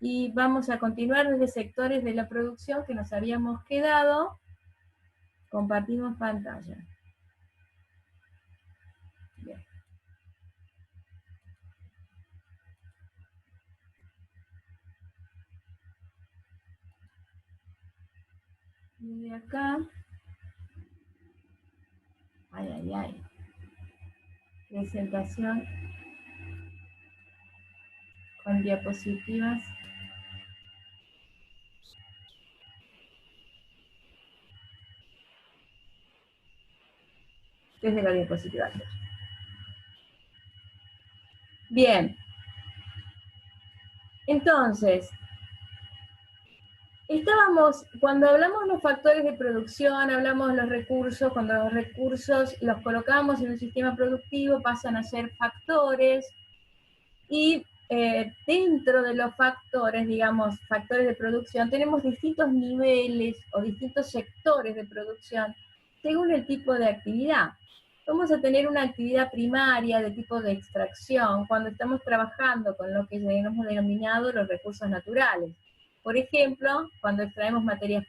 Y vamos a continuar desde sectores de la producción que nos habíamos quedado. Compartimos pantalla. Bien. Y de acá, presentación con diapositivas. Desde la diapositiva. Bien. Entonces, cuando hablamos de los factores de producción, hablamos de los recursos, cuando los recursos los colocamos en un sistema productivo pasan a ser factores, y dentro de los factores, digamos, factores de producción, tenemos distintos niveles o distintos sectores de producción según el tipo de actividad. Vamos a tener una actividad primaria de tipo de extracción cuando estamos trabajando con lo que hemos denominado los recursos naturales. Por ejemplo, cuando extraemos materias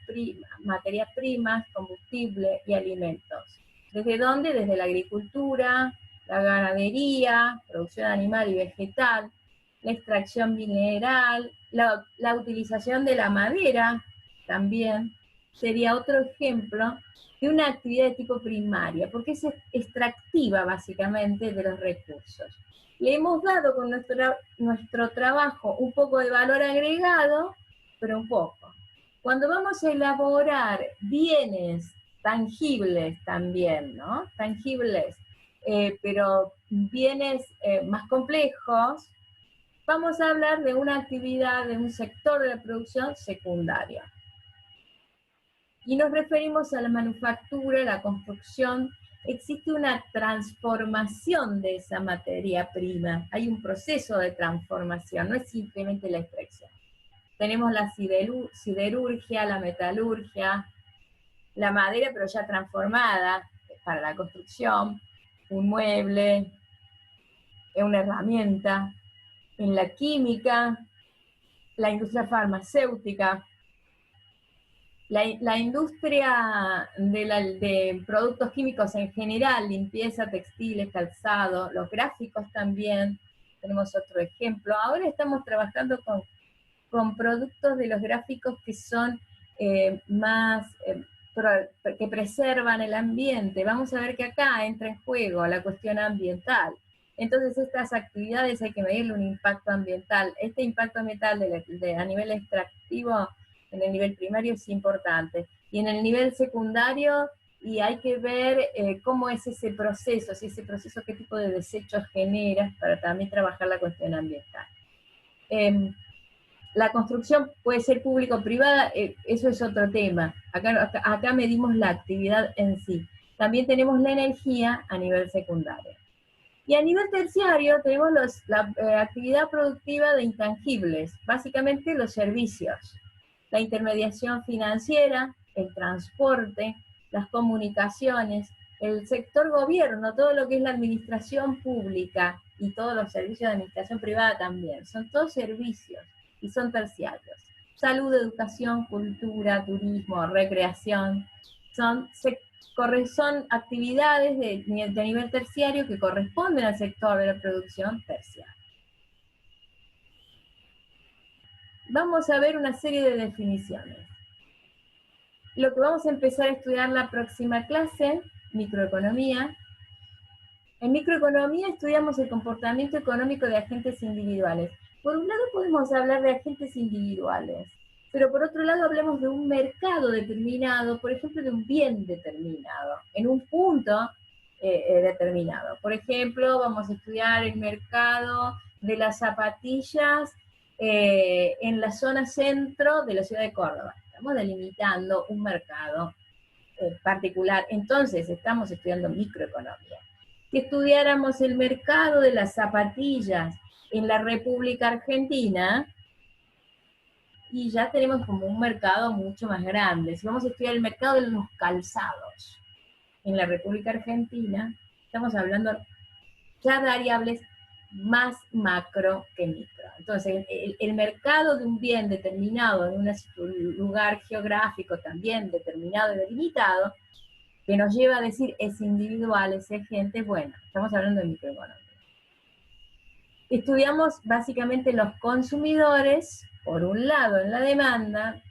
primas, combustible y alimentos. ¿Desde dónde? Desde la agricultura, la ganadería, producción animal y vegetal, la extracción mineral, la utilización de la madera también sería otro ejemplo de una actividad de tipo primaria, porque es extractiva básicamente de los recursos. Le hemos dado con nuestro trabajo un poco de valor agregado, pero un poco. Cuando vamos a elaborar bienes tangibles también, ¿no? Tangibles, pero bienes más complejos, vamos a hablar de una actividad, de un sector de la producción secundaria. Y nos referimos a la manufactura, la construcción. Existe una transformación de esa materia prima. Hay un proceso de transformación, no es simplemente la extracción. Tenemos la siderurgia, la metalurgia, la madera, pero ya transformada para la construcción, un mueble, una herramienta. En la química, la industria farmacéutica, la industria de productos químicos en general, limpieza, textiles, calzado, los gráficos también, tenemos otro ejemplo. Ahora estamos trabajando con productos de los gráficos que son que preservan el ambiente. Vamos a ver que acá entra en juego la cuestión ambiental. Entonces estas actividades hay que medirle un impacto ambiental. Este impacto ambiental a nivel extractivo, en el nivel primario es importante. Y en el nivel secundario, y hay que ver cómo es ese proceso, si ese proceso qué tipo de desechos genera para también trabajar la cuestión ambiental. La construcción puede ser público o privada, eso es otro tema. Acá medimos la actividad en sí. También tenemos la energía a nivel secundario. Y a nivel terciario tenemos la actividad productiva de intangibles, básicamente los servicios, la intermediación financiera, el transporte, las comunicaciones, el sector gobierno, todo lo que es la administración pública y todos los servicios de administración privada también, son todos servicios y son terciarios. Salud, educación, cultura, turismo, recreación, son actividades de nivel terciario que corresponden al sector de la producción terciaria. Vamos a ver una serie de definiciones. Lo que vamos a empezar a estudiar la próxima clase, microeconomía. En microeconomía estudiamos el comportamiento económico de agentes individuales. Por un lado podemos hablar de agentes individuales, pero por otro lado hablamos de un mercado determinado, por ejemplo de un bien determinado, en un punto determinado. Por ejemplo, vamos a estudiar el mercado de las zapatillas en la zona centro de la ciudad de Córdoba. Estamos delimitando un mercado particular, entonces estamos estudiando microeconomía. Si estudiáramos el mercado de las zapatillas en la República Argentina, y ya tenemos como un mercado mucho más grande. Si vamos a estudiar el mercado de los calzados en la República Argentina, estamos hablando ya de variables más macro que micro. Entonces, el mercado de un bien determinado en un lugar geográfico también determinado y delimitado, que nos lleva a decir es individual, es gente, bueno, estamos hablando de microeconomía. Estudiamos básicamente los consumidores, por un lado en la demanda,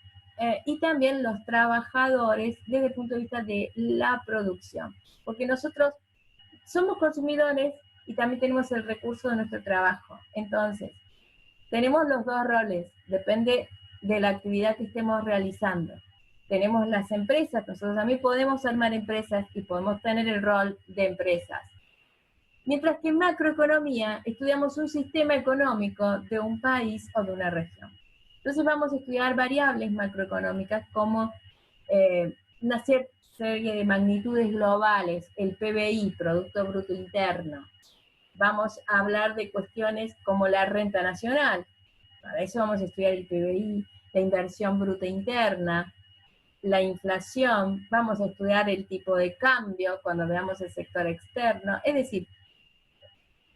y también los trabajadores desde el punto de vista de la producción. Porque nosotros somos consumidores y también tenemos el recurso de nuestro trabajo. Entonces, tenemos los dos roles, depende de la actividad que estemos realizando. Tenemos las empresas, nosotros también podemos armar empresas y podemos tener el rol de empresas. Mientras que en macroeconomía estudiamos un sistema económico de un país o de una región. Entonces vamos a estudiar variables macroeconómicas como una serie de magnitudes globales, el PBI, Producto Bruto Interno. Vamos a hablar de cuestiones como la renta nacional. Para eso vamos a estudiar el PBI, la inversión bruta interna, la inflación, vamos a estudiar el tipo de cambio cuando veamos el sector externo, es decir,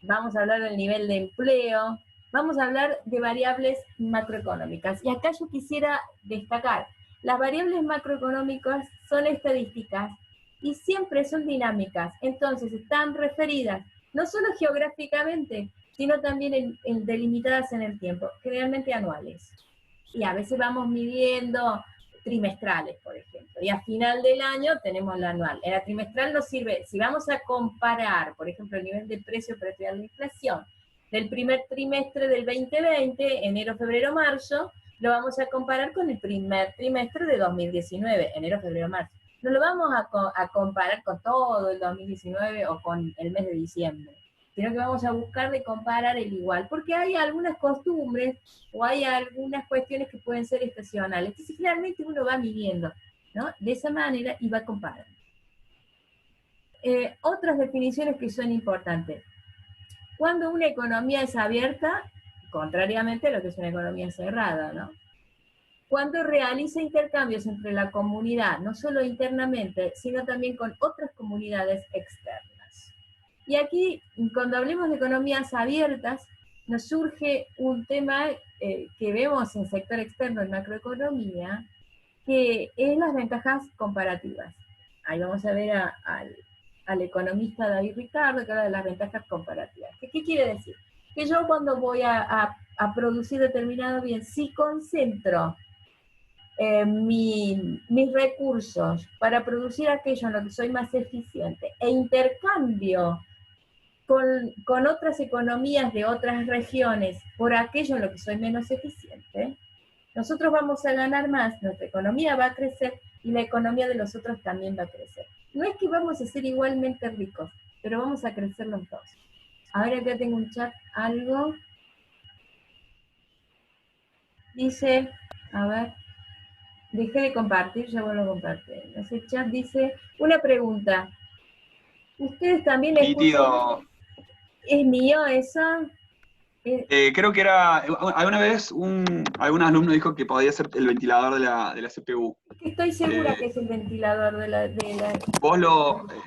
vamos a hablar del nivel de empleo, vamos a hablar de variables macroeconómicas. Y acá yo quisiera destacar, las variables macroeconómicas son estadísticas y siempre son dinámicas, entonces están referidas no solo geográficamente, sino también delimitadas en el tiempo, generalmente anuales. Y a veces vamos midiendo trimestrales, por ejemplo, y a final del año tenemos la anual. En la trimestral nos sirve, si vamos a comparar, por ejemplo, el nivel de precio para estudiar la inflación del primer trimestre del 2020, enero, febrero, marzo, lo vamos a comparar con el primer trimestre de 2019, enero, febrero, marzo. No lo vamos a comparar con todo el 2019 o con el mes de diciembre, sino que vamos a buscar de comparar el igual, porque hay algunas costumbres o hay algunas cuestiones que pueden ser estacionales. Entonces, generalmente uno va midiendo, ¿no? De esa manera y va comparando. Otras definiciones que son importantes. Cuando una economía es abierta, contrariamente a lo que es una economía cerrada, ¿no? Cuando realiza intercambios entre la comunidad, no solo internamente, sino también con otras comunidades externas. Y aquí, cuando hablemos de economías abiertas, nos surge un tema que vemos en sector externo en macroeconomía, que es las ventajas comparativas. Ahí vamos a ver al economista David Ricardo, que habla de las ventajas comparativas. ¿Qué quiere decir? Que yo cuando voy a producir determinado bien, si concentro mis recursos para producir aquello en lo que soy más eficiente e intercambio con otras economías de otras regiones por aquello en lo que soy menos eficiente, nosotros vamos a ganar más, nuestra economía va a crecer y la economía de los otros también va a crecer. No es que vamos a ser igualmente ricos, pero vamos a crecer los dos. Ahora acá tengo un chat, algo. Dice, a ver, dejé de compartir, ya vuelvo a compartir. Ese chat dice, una pregunta. ¿Ustedes también escuchan? ¿Es mío eso? Creo que era, alguna vez algún alumno dijo que podía ser el ventilador de la CPU. Estoy segura que es el ventilador de la... Vos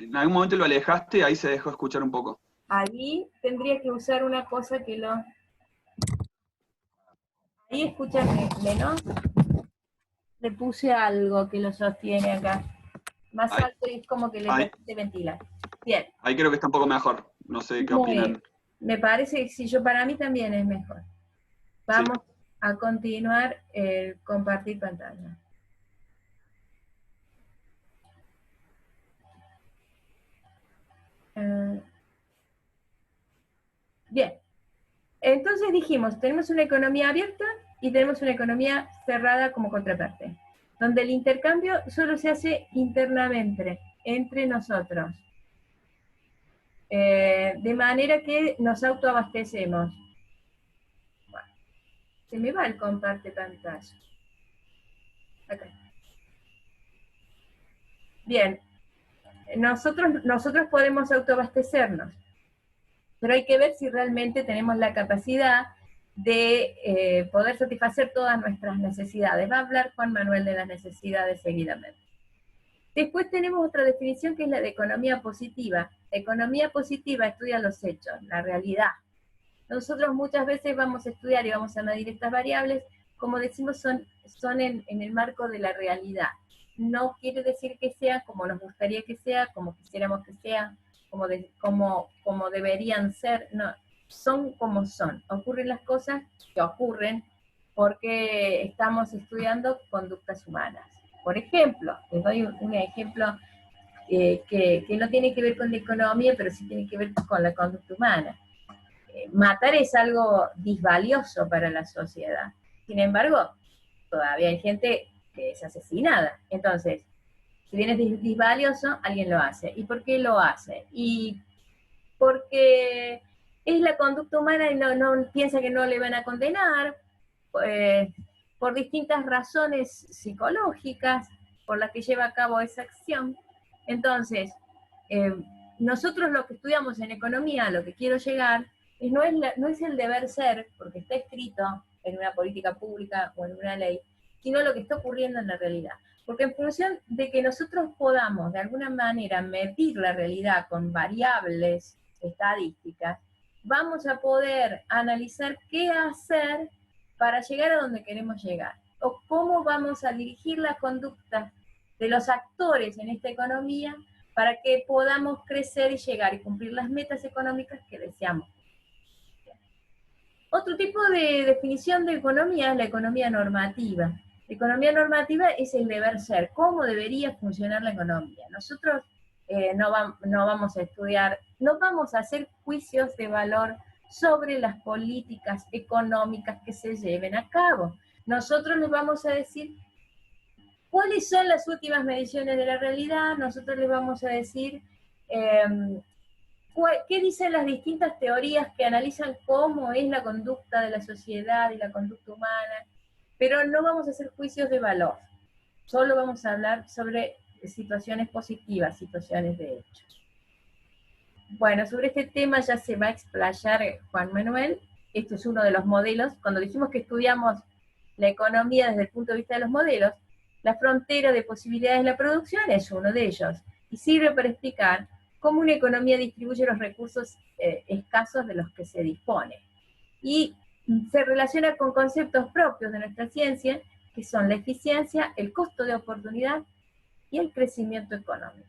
en algún momento lo alejaste, ahí se dejó escuchar un poco. Ahí tendría que usar una cosa que lo... Ahí escuchan menos. Le puse algo que lo sostiene acá. Más Ahí. alto y es como que le permite ventilar. Bien. Ahí creo que está un poco mejor. No sé qué opinan. Me parece que sí, para mí también es mejor. Vamos a continuar compartir pantalla. Bien. Entonces dijimos, tenemos una economía abierta y tenemos una economía cerrada como contraparte, donde el intercambio solo se hace internamente, entre nosotros. De manera que nos autoabastecemos. Bueno, se me va el comparte pantalla. Acá. Bien, nosotros podemos autoabastecernos, pero hay que ver si realmente tenemos la capacidad de poder satisfacer todas nuestras necesidades. Va a hablar Juan Manuel de las necesidades seguidamente. Después tenemos otra definición que es la de economía positiva. La economía positiva estudia los hechos, la realidad. Nosotros muchas veces vamos a estudiar y vamos a medir estas variables, como decimos, son en el marco de la realidad. No quiere decir que sea como nos gustaría que sea, como quisiéramos que sea, como deberían ser, no, son como son. Ocurren las cosas que ocurren porque estamos estudiando conductas humanas. Por ejemplo, les doy un ejemplo que no tiene que ver con la economía, pero sí tiene que ver con la conducta humana. Matar es algo disvalioso para la sociedad. Sin embargo, todavía hay gente que es asesinada. Entonces, si bien es disvalioso, alguien lo hace. ¿Y por qué lo hace? Y porque es la conducta humana y no piensa que no le van a condenar, por distintas razones psicológicas por las que lleva a cabo esa acción. Entonces, nosotros lo que estudiamos en economía, lo que quiero llegar, no es el deber ser, porque está escrito en una política pública o en una ley, sino lo que está ocurriendo en la realidad. Porque en función de que nosotros podamos de alguna manera medir la realidad con variables estadísticas, vamos a poder analizar qué hacer para llegar a donde queremos llegar, o cómo vamos a dirigir la conducta de los actores en esta economía para que podamos crecer y llegar y cumplir las metas económicas que deseamos. Otro tipo de definición de economía es la economía normativa. La economía normativa es el deber ser, cómo debería funcionar la economía. Nosotros no vamos a estudiar, no vamos a hacer juicios de valor sobre las políticas económicas que se lleven a cabo. Nosotros les vamos a decir cuáles son las últimas mediciones de la realidad, nosotros les vamos a decir qué dicen las distintas teorías que analizan cómo es la conducta de la sociedad y la conducta humana, pero no vamos a hacer juicios de valor, solo vamos a hablar sobre situaciones positivas, situaciones de hecho. Bueno, sobre este tema ya se va a explayar Juan Manuel. Esto es uno de los modelos. Cuando dijimos que estudiamos la economía desde el punto de vista de los modelos, la frontera de posibilidades de la producción es uno de ellos, y sirve para explicar cómo una economía distribuye los recursos escasos de los que se dispone. Y se relaciona con conceptos propios de nuestra ciencia, que son la eficiencia, el costo de oportunidad y el crecimiento económico.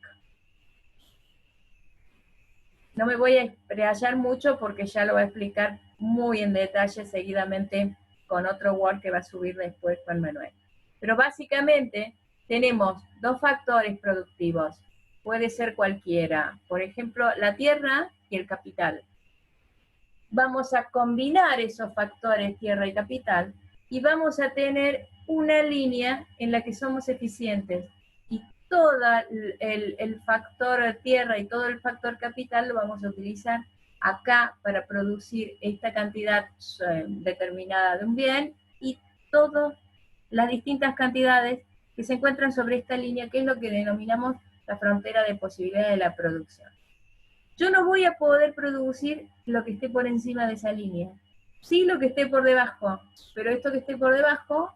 No me voy a explayar mucho porque ya lo voy a explicar muy en detalle seguidamente con otro Word que va a subir después Juan Manuel. Pero básicamente tenemos dos factores productivos, puede ser cualquiera, por ejemplo, la tierra y el capital. Vamos a combinar esos factores, tierra y capital, y vamos a tener una línea en la que somos eficientes. Y todo el factor tierra y todo el factor capital lo vamos a utilizar acá para producir esta cantidad determinada de un bien y todas las distintas cantidades que se encuentran sobre esta línea, que es lo que denominamos la frontera de posibilidad de la producción. Yo no voy a poder producir lo que esté por encima de esa línea, sí lo que esté por debajo, pero esto que esté por debajo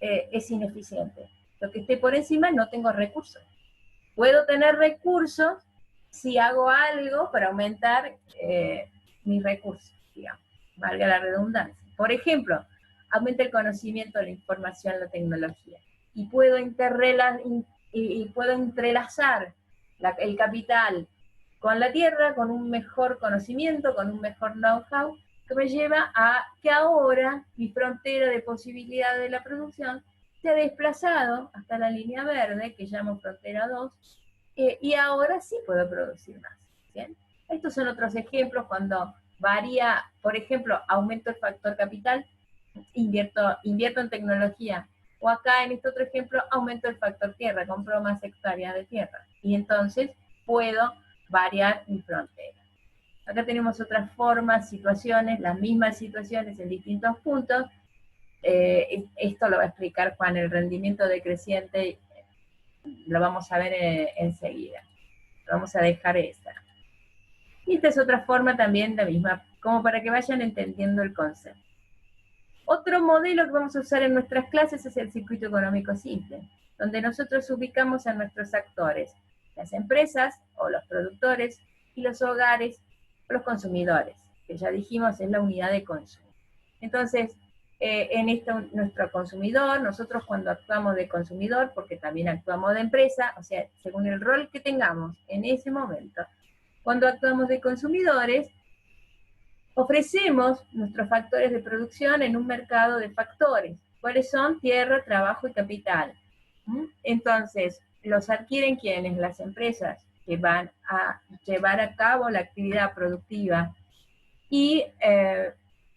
es ineficiente. Lo que esté por encima no tengo recursos. Puedo tener recursos si hago algo para aumentar mis recursos, digamos, valga la redundancia. Por ejemplo, aumenta el conocimiento, la información, la tecnología. Y puedo entrelazar el capital con la tierra, con un mejor conocimiento, con un mejor know-how, que me lleva a que ahora mi frontera de posibilidad de la producción se ha desplazado hasta la línea verde, que llamo frontera 2, y ahora sí puedo producir más. ¿Bien? Estos son otros ejemplos cuando varía, por ejemplo, aumento el factor capital, invierto en tecnología, o acá en este otro ejemplo aumento el factor tierra, compro más hectáreas de tierra, y entonces puedo variar mi frontera. Acá tenemos otras formas, situaciones, las mismas situaciones en distintos puntos. Esto lo va a explicar Juan, el rendimiento decreciente, lo vamos a ver enseguida. Vamos a dejar esta. Y esta es otra forma también, la misma, como para que vayan entendiendo el concepto. Otro modelo que vamos a usar en nuestras clases es el circuito económico simple, donde nosotros ubicamos a nuestros actores, las empresas o los productores, y los hogares o los consumidores. que ya dijimos es la unidad de consumo. Entonces, en esto nuestro consumidor, nosotros cuando actuamos de consumidor, porque también actuamos de empresa, o sea, según el rol que tengamos en ese momento, cuando actuamos de consumidores, ofrecemos nuestros factores de producción en un mercado de factores. ¿Cuáles son? Tierra, trabajo y capital. Entonces, los adquieren quienes, las empresas que van a llevar a cabo la actividad productiva y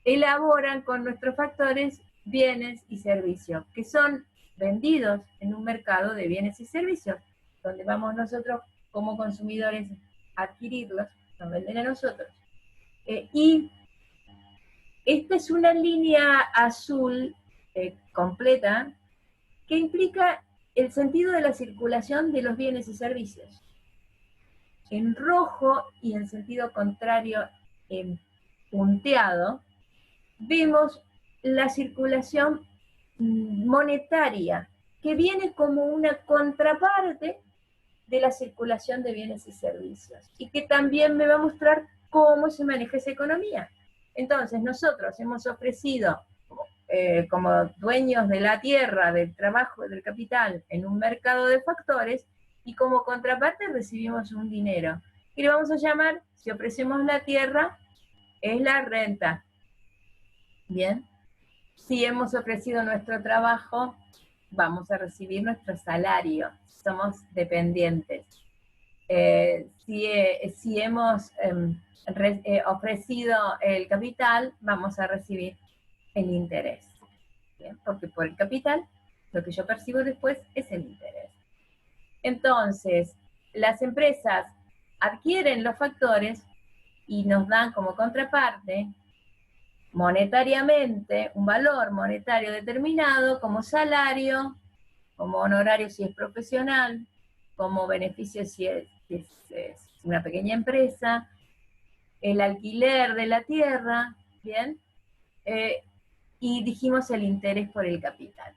elaboran con nuestros factores bienes y servicios, que son vendidos en un mercado de bienes y servicios, donde vamos nosotros como consumidores a adquirirlos, nos venden a nosotros. Y esta es una línea azul completa que implica el sentido de la circulación de los bienes y servicios. En rojo y en sentido contrario, en punteado, vemos la circulación monetaria, que viene como una contraparte de la circulación de bienes y servicios, y que también me va a mostrar cómo se maneja esa economía. Entonces, nosotros hemos ofrecido, como dueños de la tierra, del trabajo, del capital, en un mercado de factores, y como contraparte recibimos un dinero. Y le vamos a llamar, si ofrecemos la tierra, es la renta. Bien. Si hemos ofrecido nuestro trabajo, vamos a recibir nuestro salario. Somos dependientes. Si hemos ofrecido el capital, vamos a recibir el interés. ¿Bien? Porque por el capital, lo que yo percibo después es el interés. Entonces, las empresas adquieren los factores y nos dan como contraparte monetariamente un valor monetario determinado como salario, como honorario si es profesional, como beneficio si es una pequeña empresa, el alquiler de la tierra, ¿bien? Y dijimos el interés por el capital.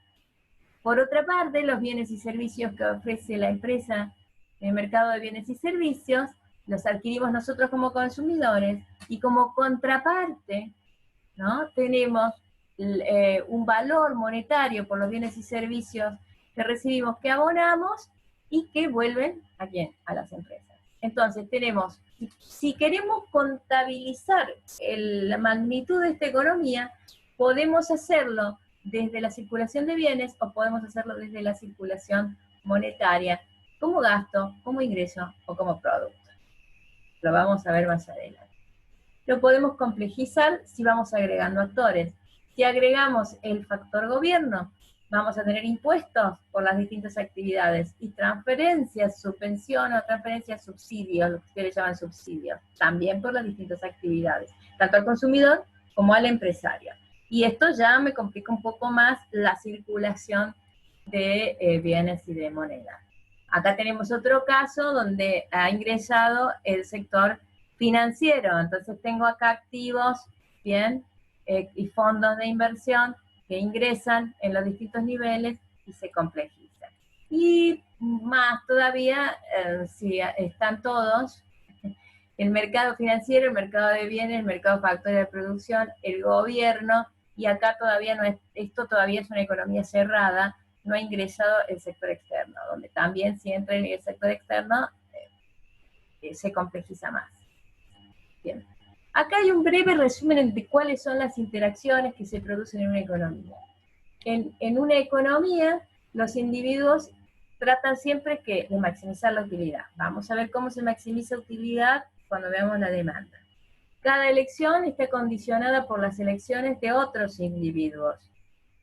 Por otra parte, los bienes y servicios que ofrece la empresa en el mercado de bienes y servicios, los adquirimos nosotros como consumidores, y como contraparte, ¿no? Tenemos un valor monetario por los bienes y servicios que recibimos, que abonamos y que vuelven ¿a quién? A las empresas. Entonces tenemos, si queremos contabilizar la magnitud de esta economía, podemos hacerlo desde la circulación de bienes o podemos hacerlo desde la circulación monetaria, como gasto, como ingreso o como producto. Lo vamos a ver más adelante. Lo podemos complejizar si vamos agregando actores. Si agregamos el factor gobierno, vamos a tener impuestos por las distintas actividades y transferencias, subvención o transferencias, subsidios, lo que ustedes llaman subsidios, también por las distintas actividades, tanto al consumidor como al empresario. Y esto ya me complica un poco más la circulación de bienes y de moneda. Acá tenemos otro caso donde ha ingresado el sector financiero, entonces tengo acá activos, bien, y fondos de inversión que ingresan en los distintos niveles y se complejizan. Y más todavía, si están todos, el mercado financiero, el mercado de bienes, el mercado factor de producción, el gobierno, y acá todavía no es, esto todavía es una economía cerrada, no ha ingresado el sector externo, donde también si entra en el sector externo, se complejiza más. Bien. Acá hay un breve resumen de cuáles son las interacciones que se producen en una economía. En una economía, los individuos tratan siempre de maximizar la utilidad. Vamos a ver cómo se maximiza utilidad cuando veamos la demanda. Cada elección está condicionada por las elecciones de otros individuos.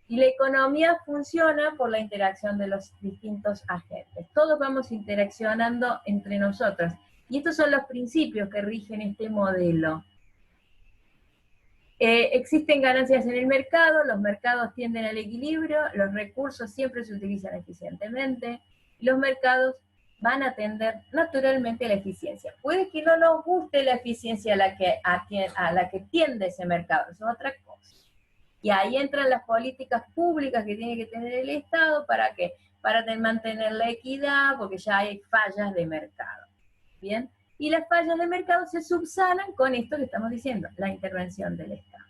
Y la economía funciona por la interacción de los distintos agentes. Todos vamos interaccionando entre nosotros. Y estos son los principios que rigen este modelo. Existen ganancias en el mercado, los mercados tienden al equilibrio, los recursos siempre se utilizan eficientemente, y los mercados van a tender naturalmente a la eficiencia. Puede que no nos guste la eficiencia a la que tiende ese mercado, eso es otra cosa. Y ahí entran las políticas públicas que tiene que tener el Estado, ¿para qué? Para mantener la equidad, porque ya hay fallas de mercado. ¿Bien? Y las fallas de mercado se subsanan con esto que estamos diciendo, la intervención del Estado.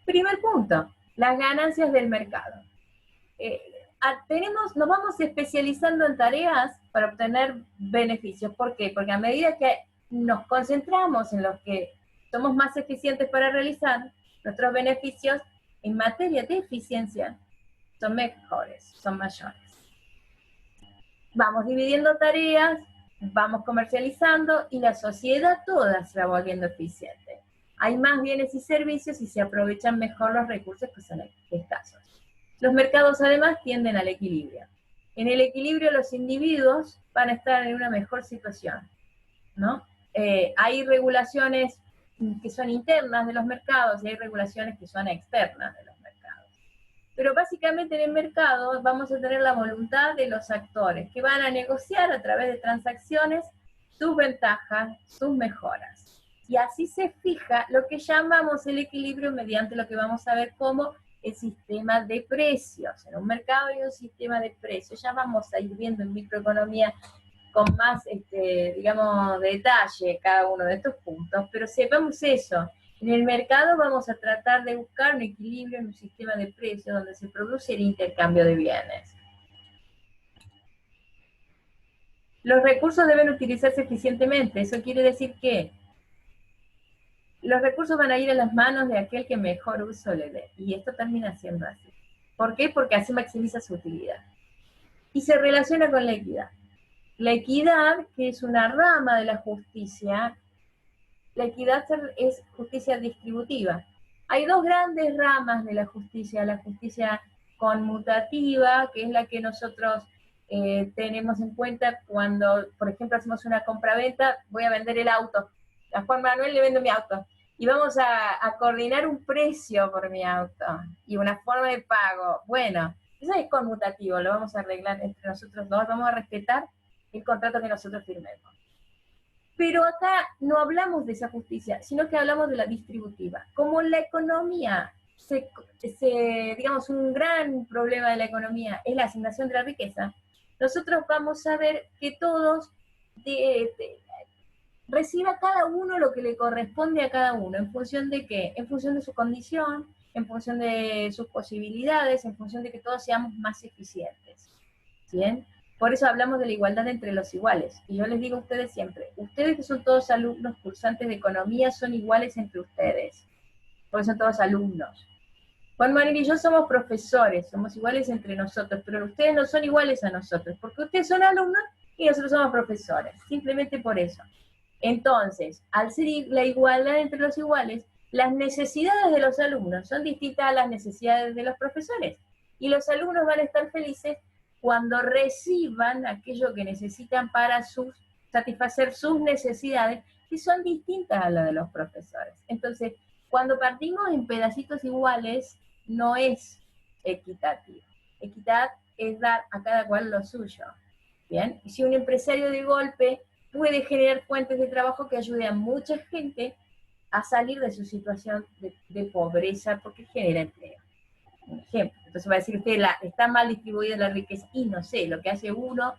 Primer punto, las ganancias del mercado. Nos vamos especializando en tareas para obtener beneficios. ¿Por qué? Porque a medida que nos concentramos en los que somos más eficientes para realizar, nuestros beneficios en materia de eficiencia son mejores, son mayores. Vamos dividiendo tareas, vamos comercializando y la sociedad toda se va volviendo eficiente. Hay más bienes y servicios y se aprovechan mejor los recursos que son escasos. Los mercados además tienden al equilibrio. En el equilibrio los individuos van a estar en una mejor situación, ¿no? Hay regulaciones que son internas de los mercados y hay regulaciones que son externas de los mercados. Pero básicamente en el mercado vamos a tener la voluntad de los actores que van a negociar a través de transacciones sus ventajas, sus mejoras. Y así se fija lo que llamamos el equilibrio mediante lo que vamos a ver como el sistema de precios. En un mercado hay un sistema de precios. Ya vamos a ir viendo en microeconomía con más, digamos, detalle cada uno de estos puntos, pero sepamos eso. En el mercado vamos a tratar de buscar un equilibrio en un sistema de precios donde se produce el intercambio de bienes. Los recursos deben utilizarse eficientemente. Eso quiere decir que los recursos van a ir a las manos de aquel que mejor uso le dé. Y esto termina siendo así. ¿Por qué? Porque así maximiza su utilidad. Y se relaciona con la equidad. La equidad, que es una rama de la justicia, la equidad es justicia distributiva. Hay dos grandes ramas de la justicia conmutativa, que es la que nosotros tenemos en cuenta cuando, por ejemplo, hacemos una compraventa, voy a vender el auto, a Juan Manuel le vendo mi auto, y vamos a coordinar un precio por mi auto, y una forma de pago. Bueno, eso es conmutativo, lo vamos a arreglar entre nosotros dos, vamos a respetar el contrato que nosotros firmemos. Pero acá no hablamos de esa justicia, sino que hablamos de la distributiva. Como la economía, digamos, un gran problema de la economía es la asignación de la riqueza, nosotros vamos a ver que todos reciba cada uno lo que le corresponde a cada uno. ¿En función de qué? En función de su condición, en función de sus posibilidades, en función de que todos seamos más eficientes. ¿Bien? Por eso hablamos de la igualdad entre los iguales. Y yo les digo a ustedes siempre, ustedes que son todos alumnos cursantes de economía son iguales entre ustedes, porque son todos alumnos. Juan Manuel y yo somos profesores, somos iguales entre nosotros, pero ustedes no son iguales a nosotros, porque ustedes son alumnos y nosotros somos profesores, simplemente por eso. Entonces, al ser la igualdad entre los iguales, las necesidades de los alumnos son distintas a las necesidades de los profesores, y los alumnos van a estar felices cuando reciban aquello que necesitan para satisfacer sus necesidades, que son distintas a las de los profesores. Entonces, cuando partimos en pedacitos iguales, no es equitativo. Equidad es dar a cada cual lo suyo. ¿Bien? Y si un empresario de golpe puede generar fuentes de trabajo que ayuden a mucha gente a salir de su situación de pobreza, porque genera empleo. Un ejemplo. Entonces va a decir usted, está mal distribuida la riqueza, y no sé, lo que hace uno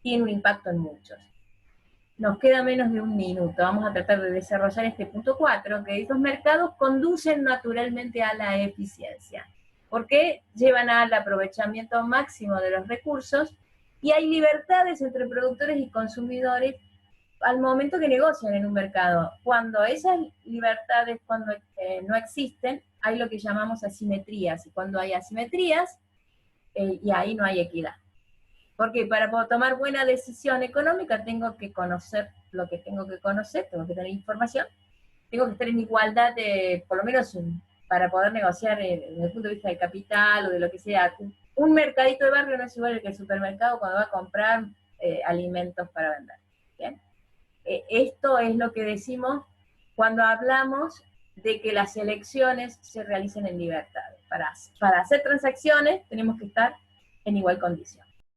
tiene un impacto en muchos. Nos queda menos de un minuto, vamos a tratar de desarrollar este punto 4, que estos mercados conducen naturalmente a la eficiencia, porque llevan al aprovechamiento máximo de los recursos, y hay libertades entre productores y consumidores al momento que negocian en un mercado. Cuando esas libertades no existen, hay lo que llamamos asimetrías, y cuando hay asimetrías, y ahí no hay equidad. Porque para poder tomar buena decisión económica tengo que conocer lo que tengo que conocer, tengo que tener información, tengo que estar en igualdad, por lo menos para poder negociar desde el punto de vista del capital o de lo que sea. Un mercadito de barrio no es igual que el supermercado cuando va a comprar alimentos para vender. ¿Bien? Esto es lo que decimos cuando hablamos de que las elecciones se realicen en libertad. Para hacer transacciones tenemos que estar en igual condición.